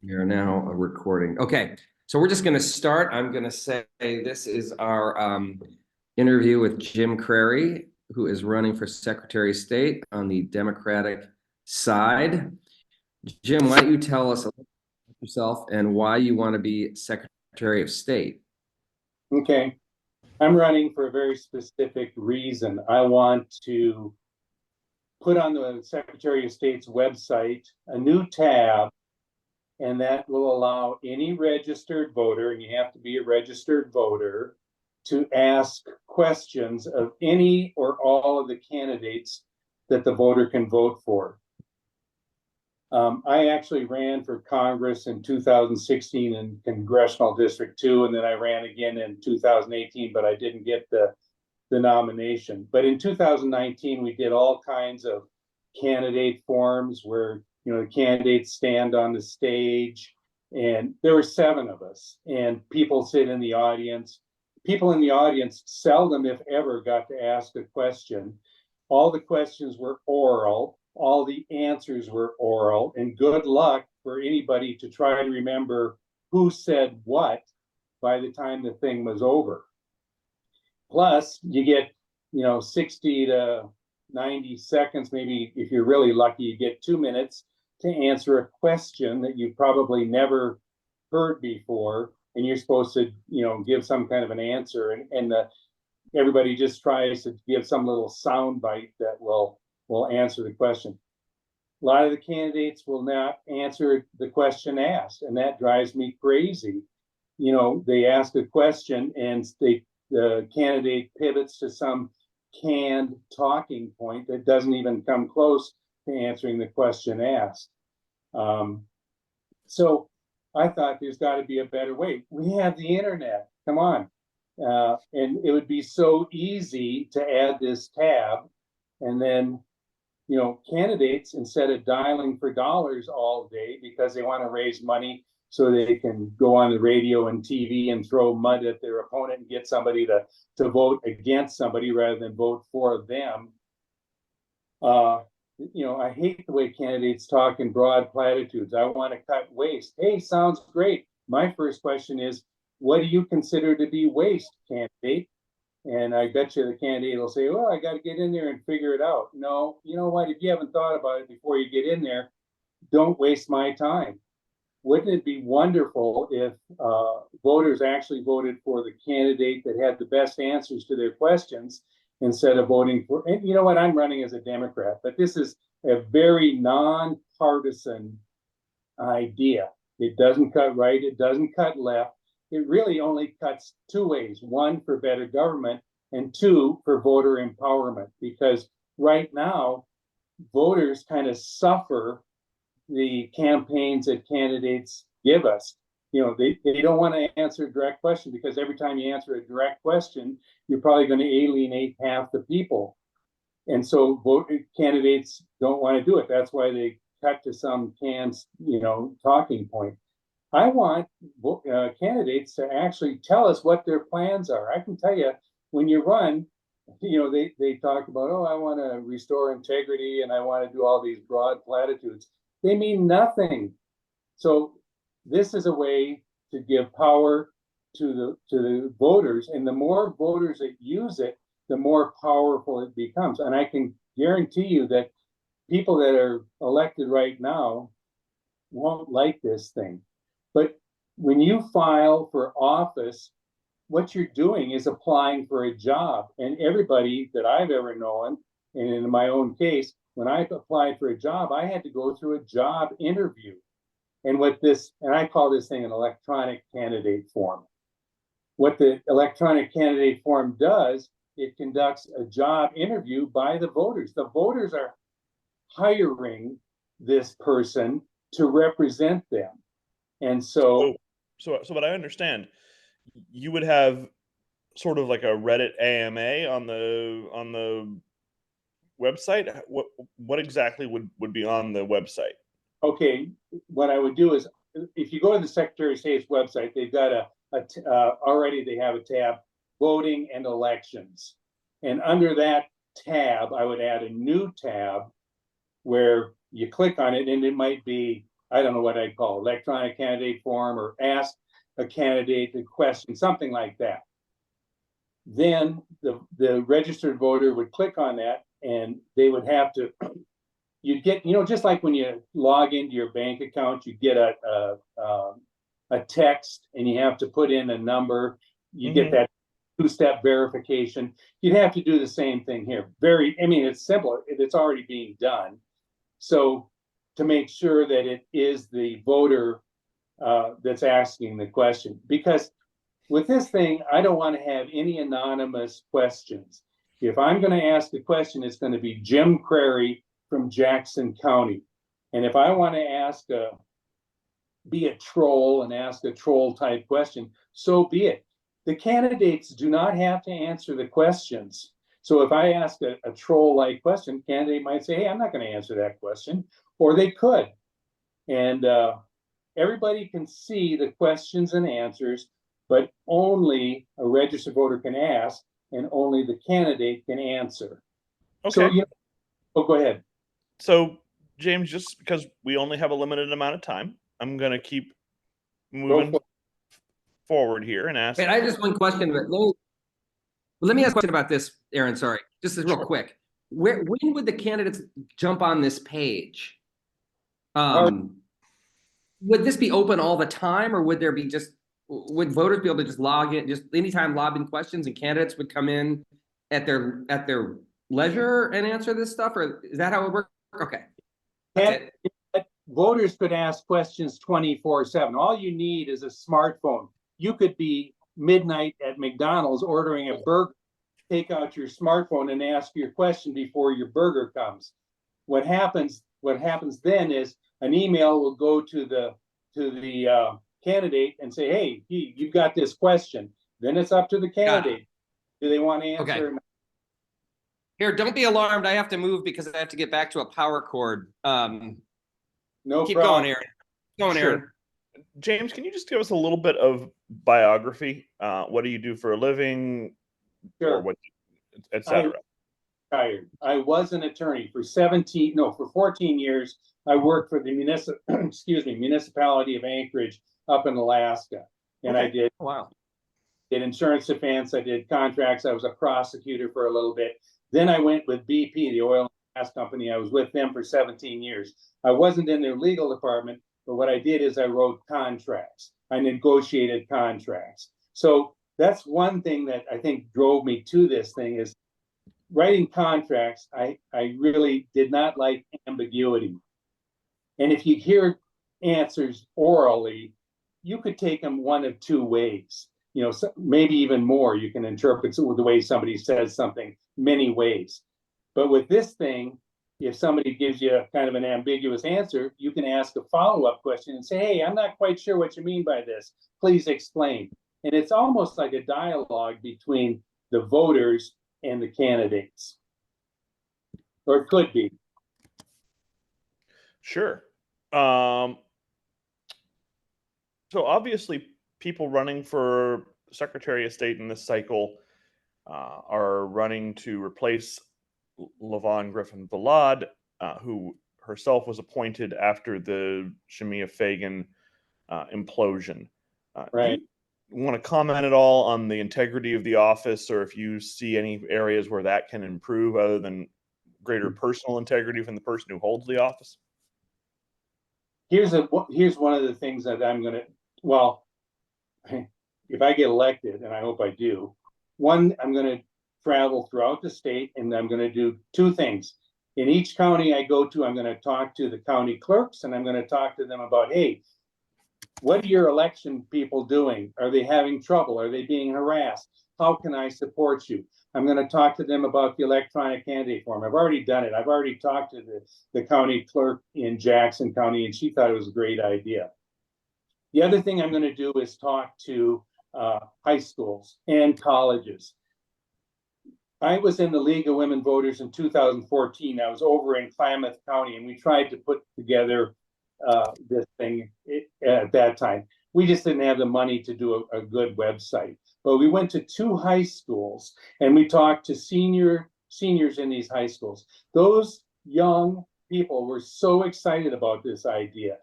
We are now recording. Okay, so we're just going to start. I'm going to say this is our interview with Jim Crary, who is running for Secretary of State on the Democratic side. Jim, why don't you tell us a little about yourself and why you want to be Secretary of State? Okay. I'm running for a very specific reason. I want to put on the Secretary of State's website a new tab, and that will allow any registered voter, and you have to be a registered voter, to ask questions of any or all of the candidates that the voter can vote for. I actually ran for Congress in 2016 in Congressional District 2, and then I ran again in 2018, but I didn't get the nomination. But in 2019, we did all kinds of candidate forums where the candidates stand on the stage, and there were 7 of us, and people sit in the audience. People in the audience seldom, if ever, got to ask a question. All the questions were oral. All the answers were oral, and good luck for anybody to try to remember who said what by the time the thing was over. Plus, you get, 60 to 90 seconds, maybe if you're really lucky, you get 2 minutes to answer a question that you probably never heard before, and you're supposed to, give some kind of an answer, and everybody just tries to give some little sound bite that will answer the question. A lot of the candidates will not answer the question asked, and that drives me crazy. They ask a question and the candidate pivots to some canned talking point that doesn't even come close to answering the question asked. So I thought there's got to be a better way. We have the internet. Come on. And it would be so easy to add this tab, and then candidates, instead of dialing for dollars all day because they want to raise money so they can go on the radio and TV and throw mud at their opponent and get somebody to vote against somebody rather than vote for them. I hate the way candidates talk in broad platitudes. I want to cut waste. Hey, sounds great. My first question is, what do you consider to be waste, candidate? And I bet you the candidate will say, well, I got to get in there and figure it out. No, you know what? If you haven't thought about it before you get in there, don't waste my time. Wouldn't it be wonderful if voters actually voted for the candidate that had the best answers to their questions instead of voting for, and you know what, I'm running as a Democrat, but this is a very nonpartisan idea. It doesn't cut right, it doesn't cut left. It really only cuts 2 ways: 1, for better government, and 2, for voter empowerment. Because right now, voters kind of suffer the campaigns that candidates give us. They don't want to answer a direct question, because every time you answer a direct question, you're probably going to alienate half the people. And so candidates don't want to do it. That's why they cut to some canned, talking point. I want candidates to actually tell us what their plans are. I can tell you, when you run, they talk about, oh, I want to restore integrity and I want to do all these broad platitudes. They mean nothing. So this is a way to give power to the voters, and the more voters that use it, the more powerful it becomes. And I can guarantee you that people that are elected right now won't like this thing. But when you file for office, what you're doing is applying for a job. And everybody that I've ever known, and in my own case, when I applied for a job, I had to go through a job interview. And I call this thing an electronic candidate form. What the electronic candidate form does, it conducts a job interview by the voters. The voters are hiring this person to represent them. And so what I understand, you would have sort of like a Reddit AMA on the website. What exactly would be on the website? Okay, what I would do is, if you go to the Secretary of State's website, they've got already they have a tab, voting and elections. And under that tab, I would add a new tab where you click on it, and it might be I don't know what I'd call it, electronic candidate form, or ask a candidate a question, something like that. Then the registered voter would click on that, and they would have to, you'd get, just like when you log into your bank account, you get a text and you have to put in a number, you get that two-step verification. You'd have to do the same thing here. It's simple, it's already being done. So to make sure that it is the voter that's asking the question, because with this thing, I don't want to have any anonymous questions. If I'm going to ask a question, it's going to be Jim Crary from Jackson County. And if I want to be a troll and ask a troll type question, so be it. The candidates do not have to answer the questions. So if I ask a troll like question, candidate might say, hey, I'm not going to answer that question, or they could. And everybody can see the questions and answers, but only a registered voter can ask, and only the candidate can answer. Okay. So, go ahead. So, James, just because we only have a limited amount of time, I'm going to keep moving forward here and ask. Wait, I have just one question. Let me ask a question about this, Aaron. Sorry, just real quick. When would the candidates jump on this page? Would this be open all the time, or would there be would voters be able to just log in, just anytime lob in questions, and candidates would come in at their leisure and answer this stuff, or is that how it works? Okay. Voters could ask questions 24/7. All you need is a smartphone. You could be midnight at McDonald's ordering a burger, take out your smartphone and ask your question before your burger comes. What happens then is an email will go to the candidate and say, hey, you've got this question. Then it's up to the candidate. Do they want to answer? Okay. Here, don't be alarmed. I have to move because I have to get back to a power cord. No keep problem. going, Aaron. Going, Sure. Aaron. James, can you just give us a little bit of biography? What do you do for a living? Sure. Or what, et cetera? I was an attorney for 14 years. I worked for the municipality of Anchorage up in Alaska. And I did insurance defense, I did contracts, I was a prosecutor for a little bit. Then I went with BP, the oil and gas company. I was with them for 17 years. I wasn't in their legal department, but what I did is I wrote contracts. I negotiated contracts. So that's one thing that I think drove me to this thing, is writing contracts. I really did not like ambiguity. And if you hear answers orally, you could take them one of two ways. Maybe even more. You can interpret the way somebody says something many ways. But with this thing, if somebody gives you kind of an ambiguous answer, you can ask a follow-up question and say, hey, I'm not quite sure what you mean by this. Please explain. And it's almost like a dialogue between the voters and the candidates. Or it could be. Sure. So obviously, people running for Secretary of State in this cycle are running to replace LaVon Griffin Valade, who herself was appointed after the Shemia Fagan implosion. Right. Do you want to comment at all on the integrity of the office, or if you see any areas where that can improve other than greater personal integrity from the person who holds the office? Here's one of the things that I'm going to, if I get elected, and I hope I do, one, I'm going to travel throughout the state, and I'm going to do two things. In each county I go to, I'm going to talk to the county clerks, and I'm going to talk to them about, hey, what are your election people doing? Are they having trouble? Are they being harassed? How can I support you? I'm going to talk to them about the electronic candidate form. I've already done it. I've already talked to the county clerk in Jackson County, and she thought it was a great idea. The other thing I'm going to do is talk to high schools and colleges. I was in the League of Women Voters in 2014. I was over in Klamath County, and we tried to put together this thing at that time. We just didn't have the money to do a good website. But we went to 2 high schools, and we talked to seniors in these high schools. Those young people were so excited about this idea.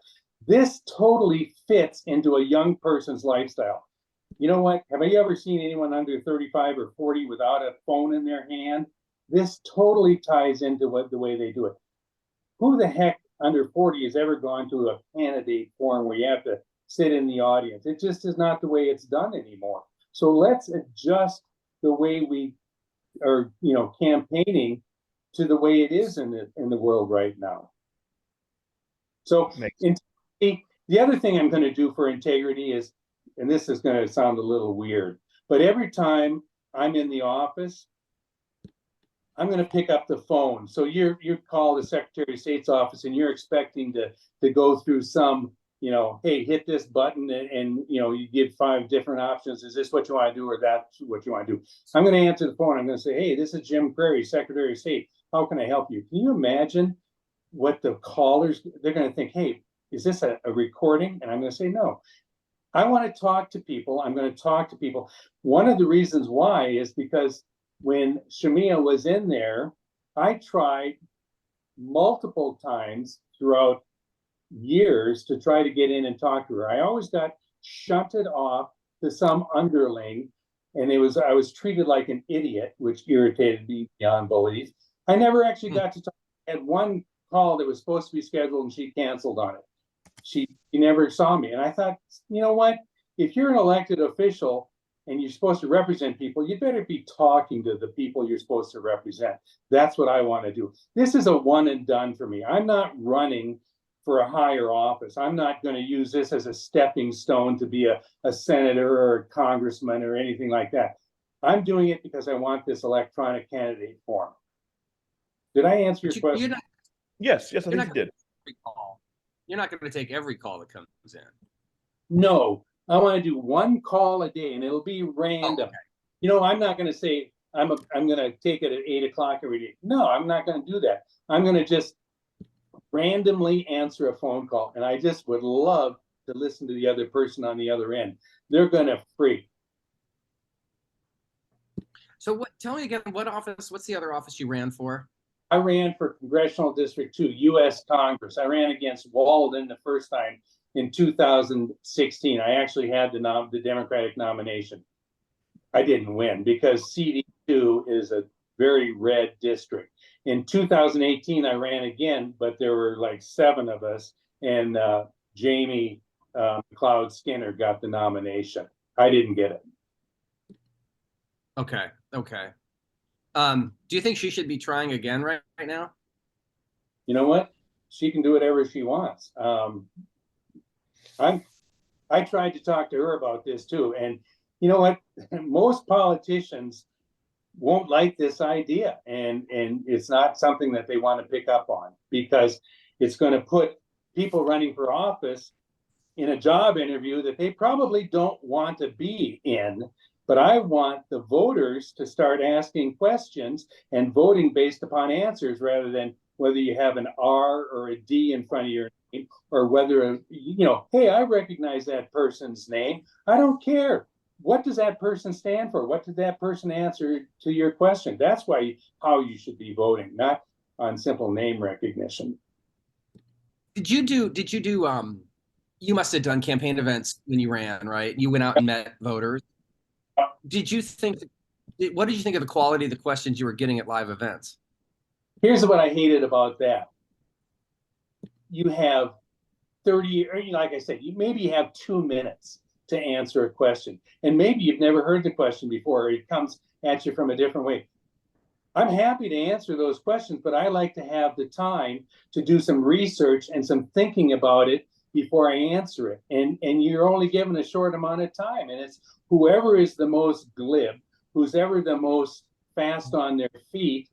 This totally fits into a young person's lifestyle. You know what? Have you ever seen anyone under 35 or 40 without a phone in their hand? This totally ties into the way they do it. Who the heck under 40 has ever gone to a candidate forum where you have to sit in the audience? It just is not the way it's done anymore. So let's adjust the way we are, campaigning to the way it is in the world right now. So the other thing I'm going to do for integrity is, and this is going to sound a little weird, but every time I'm in the office, I'm going to pick up the phone. So you call the Secretary of State's office and you're expecting to go through some, hey, hit this button and you give 5 different options. Is this what you want to do or that's what you want to do? I'm going to answer the phone. I'm going to say, hey, this is Jim Crary, Secretary of State. How can I help you? Can you imagine what the callers, they're going to think, hey, is this a recording? And I'm going to say, no. I want to talk to people. I'm going to talk to people. One of the reasons why is because when Shamia was in there, I tried multiple times throughout years to try to get in and talk to her. I always got shunted off to some underling, and I was treated like an idiot, which irritated me beyond belief. I never actually got to talk. I had one call that was supposed to be scheduled, and she canceled on it. She never saw me, and I thought, you know what? If you're an elected official and you're supposed to represent people, you better be talking to the people you're supposed to represent. That's what I want to do. This is a one and done for me. I'm not running for a higher office. I'm not going to use this as a stepping stone to be a senator or a congressman or anything like that. I'm doing it because I want this electronic candidate form. Did I answer your question? Yes, I think you did. You're not going to take every call that comes in. No, I want to do one call a day, and it'll be random. Okay. I'm not going to say I'm going to take it at 8 o'clock every day. No, I'm not going to do that. I'm going to just randomly answer a phone call, and I just would love to listen to the other person on the other end. They're going to freak. So tell me again, what's the other office you ran for? I ran for Congressional District 2, U.S. Congress. I ran against Walden the first time in 2016. I actually had the Democratic nomination. I didn't win because CD2 is a very red district. In 2018, I ran again, but there were like 7 of us, and Jamie McLeod Skinner got the nomination. I didn't get it. Okay. Do you think she should be trying again right now? You know what? She can do whatever she wants. I tried to talk to her about this too, and you know what? Most politicians won't like this idea, and it's not something that they want to pick up on because it's going to put people running for office in a job interview that they probably don't want to be in. But I want the voters to start asking questions and voting based upon answers rather than whether you have an R or a D in front of your name, or whether, hey, I recognize that person's name. I don't care. What does that person stand for? What did that person answer to your question? That's how you should be voting, not on simple name recognition. Did you do, you must have done campaign events when you ran, right? You went out and met voters. What did you think of the quality of the questions you were getting at live events? Here's what I hated about that. You have 30, or like I said, you have 2 minutes to answer a question. And maybe you've never heard the question before, or it comes at you from a different way. I'm happy to answer those questions, but I like to have the time to do some research and some thinking about it before I answer it. And you're only given a short amount of time. And it's whoever is the most glib, who's ever the most fast on their feet,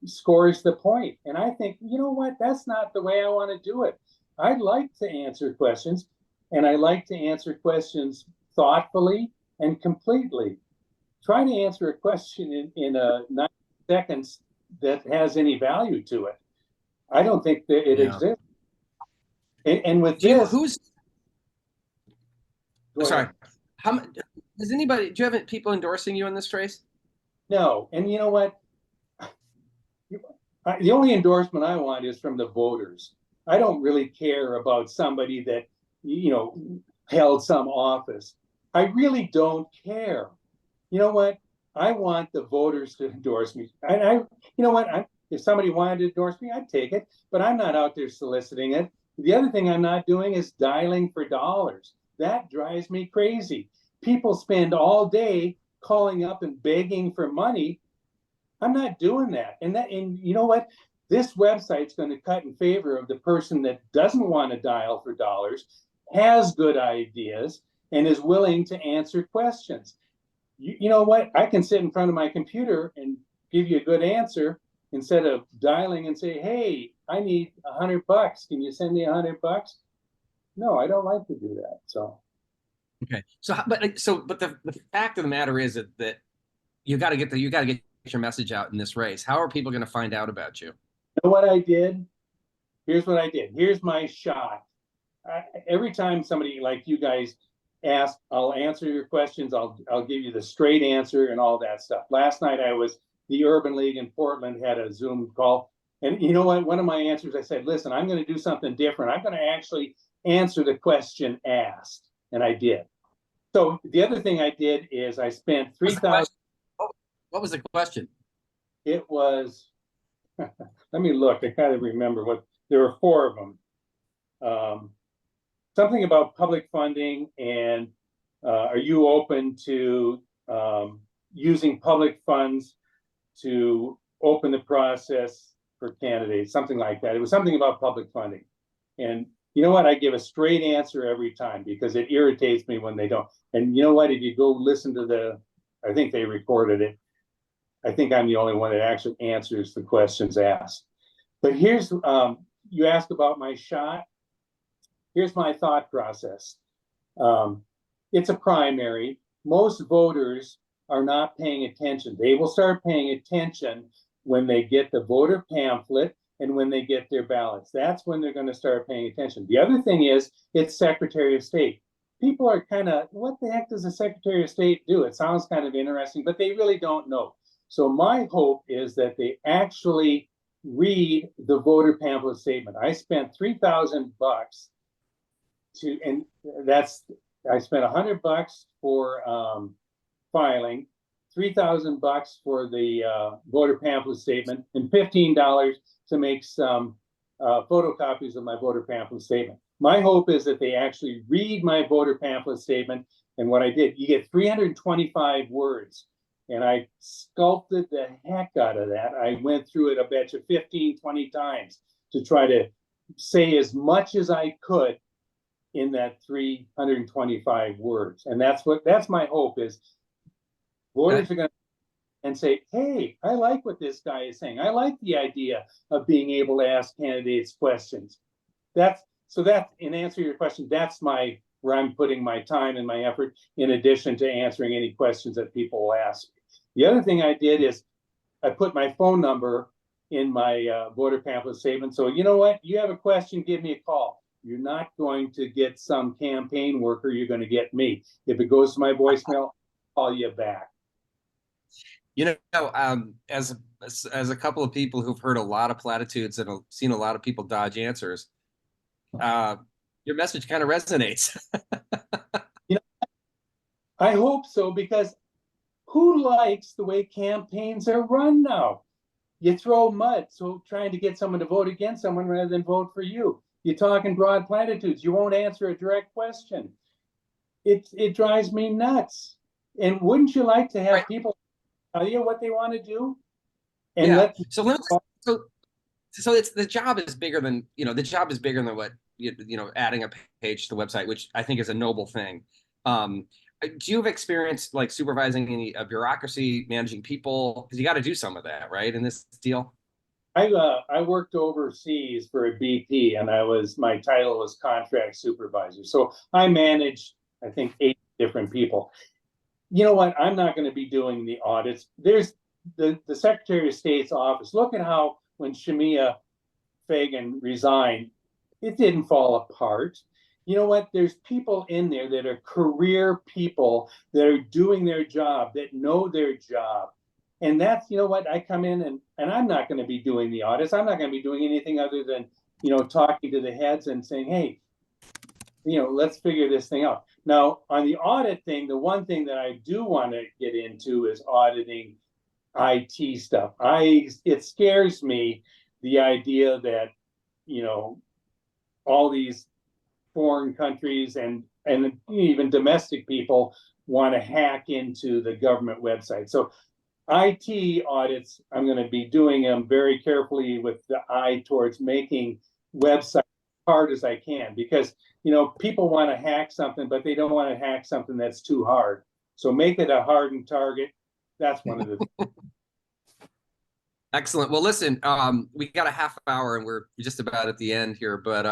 scores the point. And I think, you know what, that's not the way I want to do it. I'd like to answer questions, and I like to answer questions thoughtfully and completely. Try to answer a question in 90 seconds that has any value to it. I don't think that it exists. And with do you have people endorsing you in this race? No. And you know what? The only endorsement I want is from the voters. I don't really care about somebody that, held some office. I really don't care. You know what? I want the voters to endorse me. If somebody wanted to endorse me, I'd take it, but I'm not out there soliciting it. The other thing I'm not doing is dialing for dollars. That drives me crazy. People spend all day calling up and begging for money. I'm not doing that. And you know what? This website's going to cut in favor of the person that doesn't want to dial for dollars, has good ideas, and is willing to answer questions. You know what? I can sit in front of my computer and give you a good answer instead of dialing and say, "Hey, I need $100. Can you send me $100?" No, I don't like to do that. So. Okay. But the fact of the matter is that you got to get your message out in this race. How are people going to find out about you? You know what I did? Here's what I did. Here's my shot. Every time somebody like you guys ask, I'll answer your questions. I'll give you the straight answer and all that stuff. Last night the Urban League in Portland had a Zoom call. And you know what? One of my answers, I said, listen, I'm going to do something different. I'm going to actually answer the question asked. And I did. So the other thing I did is I spent $3,000. What was the question? It was, let me look. I kind of remember there were 4 of them. Something about public funding and are you open to using public funds to open the process for candidates, something like that. It was something about public funding. And you know what? I give a straight answer every time because it irritates me when they don't. And you know what? If you go listen to I think they recorded it. I think I'm the only one that actually answers the questions asked. But here's, you asked about my shot. Here's my thought process. It's a primary. Most voters are not paying attention. They will start paying attention when they get the voter pamphlet and when they get their ballots. That's when they're going to start paying attention. The other thing is, it's Secretary of State. People are kind of, what the heck does the Secretary of State do? It sounds kind of interesting, but they really don't know. So my hope is that they actually read the voter pamphlet statement. I spent $3,000 and I spent $100 for filing, $3,000 for the voter pamphlet statement, and $15 to make some photocopies of my voter pamphlet statement. My hope is that they actually read my voter pamphlet statement. And what I did, you get 325 words. And I sculpted the heck out of that. I went through it, I bet you 15, 20 times to try to say as much as I could in that 325 words. And that's my hope is voters are going to and say, hey, I like what this guy is saying. I like the idea of being able to ask candidates questions. In answer to your question, that's where I'm putting my time and my effort in addition to answering any questions that people will ask. The other thing I did is I put my phone number in my voter pamphlet statement. So you know what? You have a question, give me a call. You're not going to get some campaign worker. You're going to get me. If it goes to my voicemail, I'll call you back. You know, as a couple of people who've heard a lot of platitudes and seen a lot of people dodge answers, your message kind of resonates. I hope so, because who likes the way campaigns are run now? You throw mud, so trying to get someone to vote against someone rather than vote for you. You talk in broad platitudes. You won't answer a direct question. It drives me nuts. And wouldn't you like to have people tell you what they want to do? And yeah. So it's the job is bigger than what adding a page to the website, which I think is a noble thing. Do you have experience like supervising any bureaucracy, managing people? Because you got to do some of that, right? In this deal. I worked overseas for a BP, and my title was contract supervisor. So I managed, I think, 8 different people. You know what? I'm not going to be doing the audits. There's the Secretary of State's office. Look at how when Shemia Fagan resigned, it didn't fall apart. You know what? There's people in there that are career people that are doing their job, that know their job. And that's, you know what? I come in and I'm not going to be doing the audits. I'm not going to be doing anything other than talking to the heads and saying, hey, let's figure this thing out. Now, on the audit thing, the one thing that I do want to get into is auditing IT stuff. It scares me, the idea that, all these foreign countries and even domestic people want to hack into the government website. So IT audits, I'm going to be doing them very carefully with the eye towards making websites hard as I can, because people want to hack something, but they don't want to hack something that's too hard. So make it a hardened target. That's one of the Excellent. Well, listen, we got a half hour and we're just about at the end here, but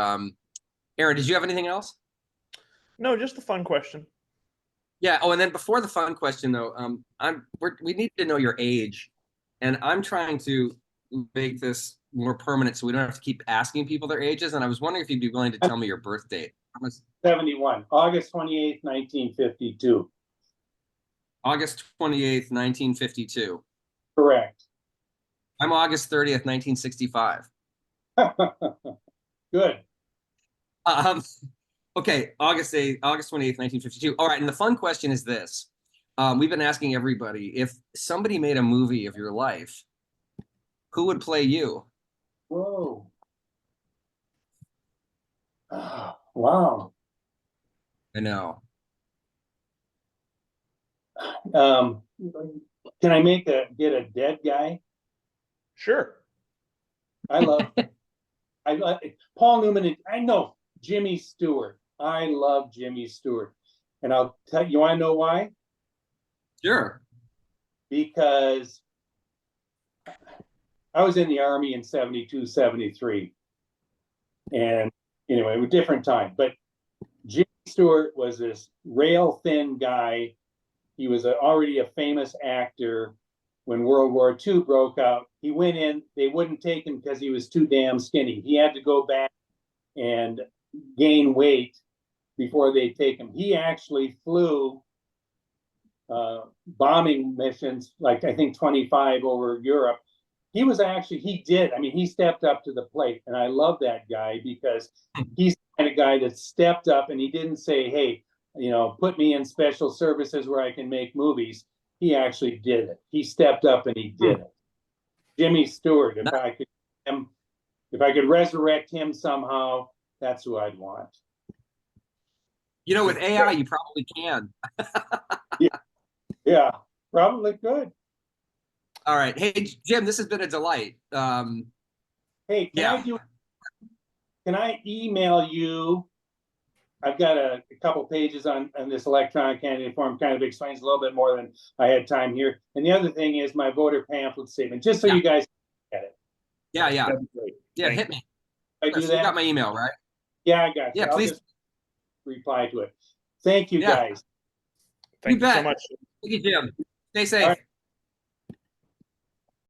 Aaron, did you have anything else? No, just a fun question. Yeah. Oh, and then before the fun question though, we need to know your age, and I'm trying to make this more permanent so we don't have to keep asking people their ages. And I was wondering if you'd be willing to tell me your birth date. 71, August 28th, 1952. August 28th, 1952. Correct. I'm August 30th, 1965. Good. Okay, August 28th, 1952. All right, and the fun question is this. We've been asking everybody, if somebody made a movie of your life, who would play you? Whoa. Oh, wow. I know. Can I get a dead guy? Sure. I love Paul Newman. I know Jimmy Stewart. I love Jimmy Stewart. And I'll tell you, I know why? Sure. Because I was in the Army in 72, 73. And anyway, it was a different time. But Jimmy Stewart was this rail thin guy. He was already a famous actor. When World War II broke out, he went in, they wouldn't take him because he was too damn skinny. He had to go back and gain weight before they'd take him. He actually flew bombing missions, like I think 25 over Europe. He stepped up to the plate. And I love that guy because he's the kind of guy that stepped up and he didn't say, hey, put me in special services where I can make movies. He actually did it. He stepped up and he did it. Jimmy Stewart, if I could resurrect him somehow, that's who I'd want. With AI, you probably can. Yeah, probably could. All right. Hey, Jim, this has been a delight. Hey, can I email you? I've got a couple pages on this electronic candidate form, kind of explains a little bit more than I had time here. And the other thing is my voter pamphlet statement, just so you guys get it. Yeah. Thank Hit me. I do that. You got my email, right? Yeah, I got you. Yeah, please. I'll just reply to it. Thank you, guys. Thank you so much. Thank you, Jim. Stay safe.